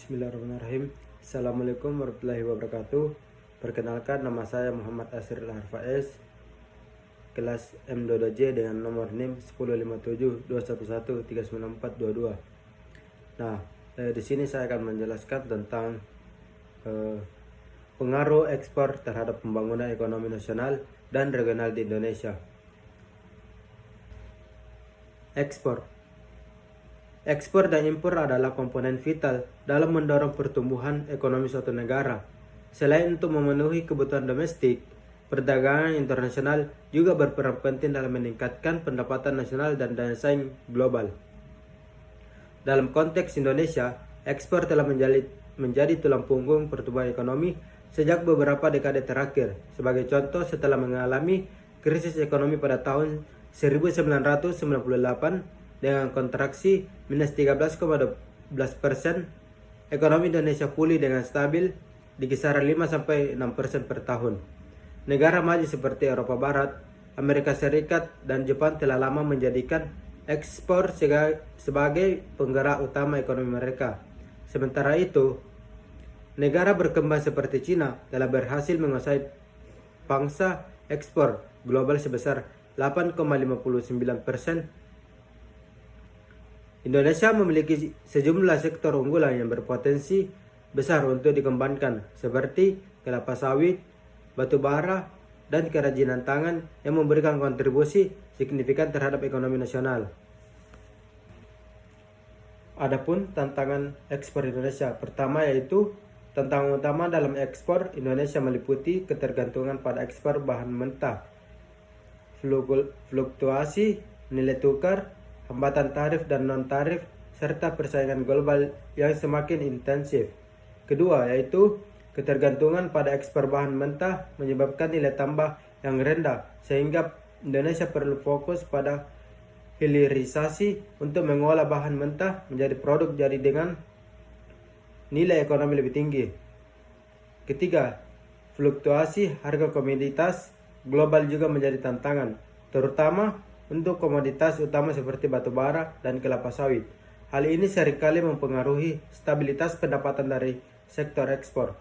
Bismillahirrahmanirrahim. Assalamualaikum warahmatullahi wabarakatuh. Perkenalkan, nama saya Muhammad Asril Harfaiz, kelas M22J dengan nomor NIM 105721139422. Nah, di sini saya akan menjelaskan tentang pengaruh ekspor terhadap pembangunan ekonomi nasional dan regional di Indonesia. Ekspor dan impor adalah komponen vital dalam mendorong pertumbuhan ekonomi suatu negara. Selain untuk memenuhi kebutuhan domestik, perdagangan internasional juga berperan penting dalam meningkatkan pendapatan nasional dan daya saing global. Dalam konteks Indonesia, ekspor telah menjadi tulang punggung pertumbuhan ekonomi sejak beberapa dekade terakhir. Sebagai contoh, setelah mengalami krisis ekonomi pada tahun 1998 dengan kontraksi minus 13,12%, ekonomi Indonesia pulih dengan stabil di kisaran 5-6% per tahun. Negara maju seperti Eropa Barat, Amerika Serikat, dan Jepang telah lama menjadikan ekspor sebagai penggerak utama ekonomi mereka. Sementara itu, negara berkembang seperti Cina telah berhasil menguasai pangsa ekspor global sebesar 8,59%. Indonesia memiliki sejumlah sektor unggulan yang berpotensi besar untuk dikembangkan, seperti kelapa sawit, batu bara, dan kerajinan tangan yang memberikan kontribusi signifikan terhadap ekonomi nasional. Adapun tantangan ekspor Indonesia, pertama yaitu tantangan utama dalam ekspor Indonesia meliputi ketergantungan pada ekspor bahan mentah, fluktuasi nilai tukar, hambatan tarif dan non-tarif, serta persaingan global yang semakin intensif. Kedua, yaitu ketergantungan pada ekspor bahan mentah menyebabkan nilai tambah yang rendah, sehingga Indonesia perlu fokus pada hilirisasi untuk mengolah bahan mentah menjadi produk jadi dengan nilai ekonomi lebih tinggi. Ketiga, fluktuasi harga komoditas global juga menjadi tantangan, terutama untuk komoditas utama seperti batu bara dan kelapa sawit. Hal ini seringkali mempengaruhi stabilitas pendapatan dari sektor ekspor.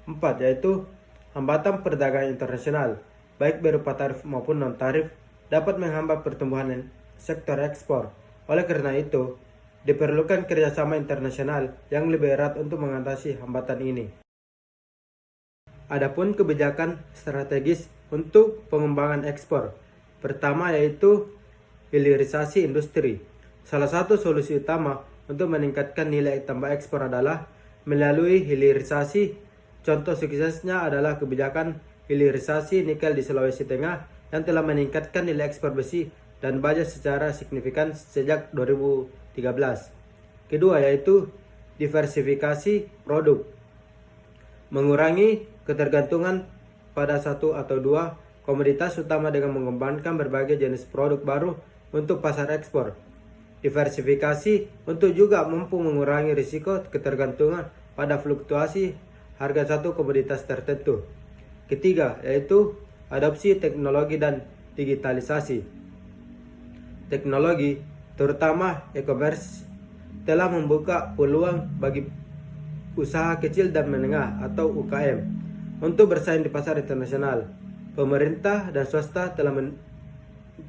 4. Yaitu hambatan perdagangan internasional, baik berupa tarif maupun non-tarif, dapat menghambat pertumbuhan sektor ekspor. Oleh karena itu, diperlukan kerjasama internasional yang lebih erat untuk mengatasi hambatan ini. Adapun kebijakan strategis untuk pengembangan ekspor, pertama yaitu hilirisasi industri. Salah satu solusi utama untuk meningkatkan nilai tambah ekspor adalah melalui hilirisasi. Contoh suksesnya adalah kebijakan hilirisasi nikel di Sulawesi Tengah yang telah meningkatkan nilai ekspor besi dan baja secara signifikan sejak 2013. Kedua yaitu diversifikasi produk. Mengurangi ketergantungan pada satu atau dua komoditas utama dengan mengembangkan berbagai jenis produk baru untuk pasar ekspor. Diversifikasi untuk juga mampu mengurangi risiko ketergantungan pada fluktuasi harga satu komoditas tertentu. Ketiga, yaitu adopsi teknologi dan digitalisasi. Teknologi, terutama e-commerce, telah membuka peluang bagi usaha kecil dan menengah atau UKM untuk bersaing di pasar internasional. Pemerintah dan swasta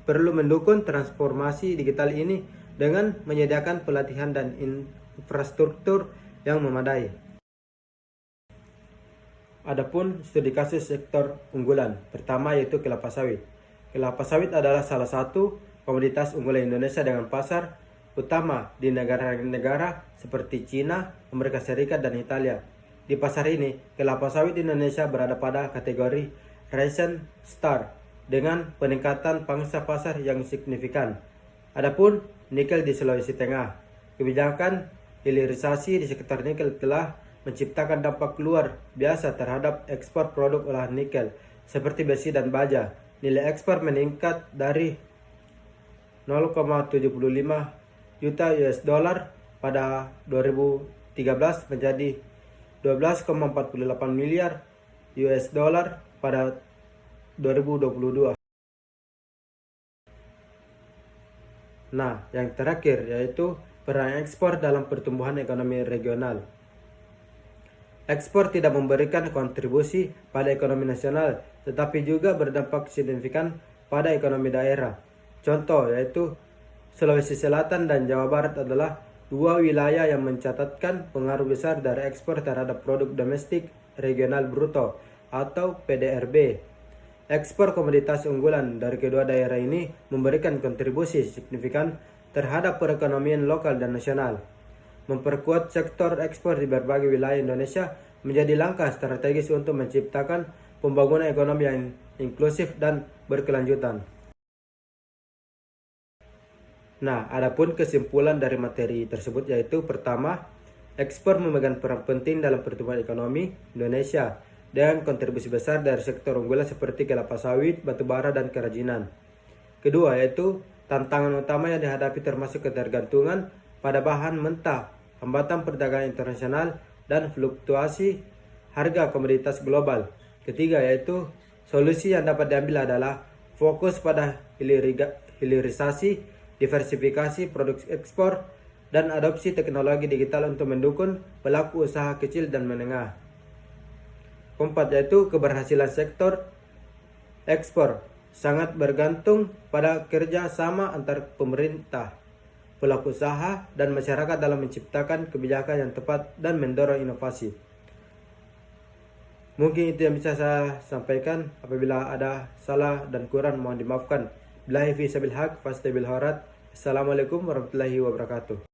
perlu mendukung transformasi digital ini dengan menyediakan pelatihan dan infrastruktur yang memadai. Adapun studi kasus sektor unggulan, pertama yaitu kelapa sawit. Kelapa sawit adalah salah satu komoditas unggulan Indonesia dengan pasar utama di negara-negara seperti Cina, Amerika Serikat, dan Italia. Di pasar ini, kelapa sawit Indonesia berada pada kategori Rising Star dengan peningkatan pangsa pasar yang signifikan. Adapun nikel di Sulawesi Tengah, kebijakan hilirisasi di sektor nikel telah menciptakan dampak luar biasa terhadap ekspor produk olahan nikel seperti besi dan baja. Nilai ekspor meningkat dari 0,75 juta US dollar pada 2013 menjadi 12,48 miliar US dollar pada 2022. Nah, yang terakhir yaitu peran ekspor dalam pertumbuhan ekonomi regional. Ekspor tidak memberikan kontribusi pada ekonomi nasional, tetapi juga berdampak signifikan pada ekonomi daerah. Contoh yaitu Sulawesi Selatan dan Jawa Barat adalah dua wilayah yang mencatatkan pengaruh besar dari ekspor terhadap produk domestik regional bruto atau PDRB. Ekspor komoditas unggulan dari kedua daerah ini memberikan kontribusi signifikan terhadap perekonomian lokal dan nasional. Memperkuat sektor ekspor di berbagai wilayah Indonesia menjadi langkah strategis untuk menciptakan pembangunan ekonomi yang inklusif dan berkelanjutan. Nah, adapun kesimpulan dari materi tersebut yaitu pertama, ekspor memegang peran penting dalam pertumbuhan ekonomi Indonesia dengan kontribusi besar dari sektor unggulan seperti kelapa sawit, batubara, dan kerajinan. Kedua yaitu tantangan utama yang dihadapi termasuk ketergantungan pada bahan mentah, hambatan perdagangan internasional, dan fluktuasi harga komoditas global. Ketiga yaitu solusi yang dapat diambil adalah fokus pada hilirisasi, diversifikasi produk ekspor, dan adopsi teknologi digital untuk mendukung pelaku usaha kecil dan menengah. Keempat yaitu keberhasilan sektor ekspor sangat bergantung pada kerja sama antar pemerintah, pelaku usaha, dan masyarakat dalam menciptakan kebijakan yang tepat dan mendorong inovasi. Mungkin itu yang bisa saya sampaikan. Apabila ada salah dan kurang mohon dimaafkan. Billahi fi sabil haq fastabil horat. Assalamualaikum warahmatullahi wabarakatuh.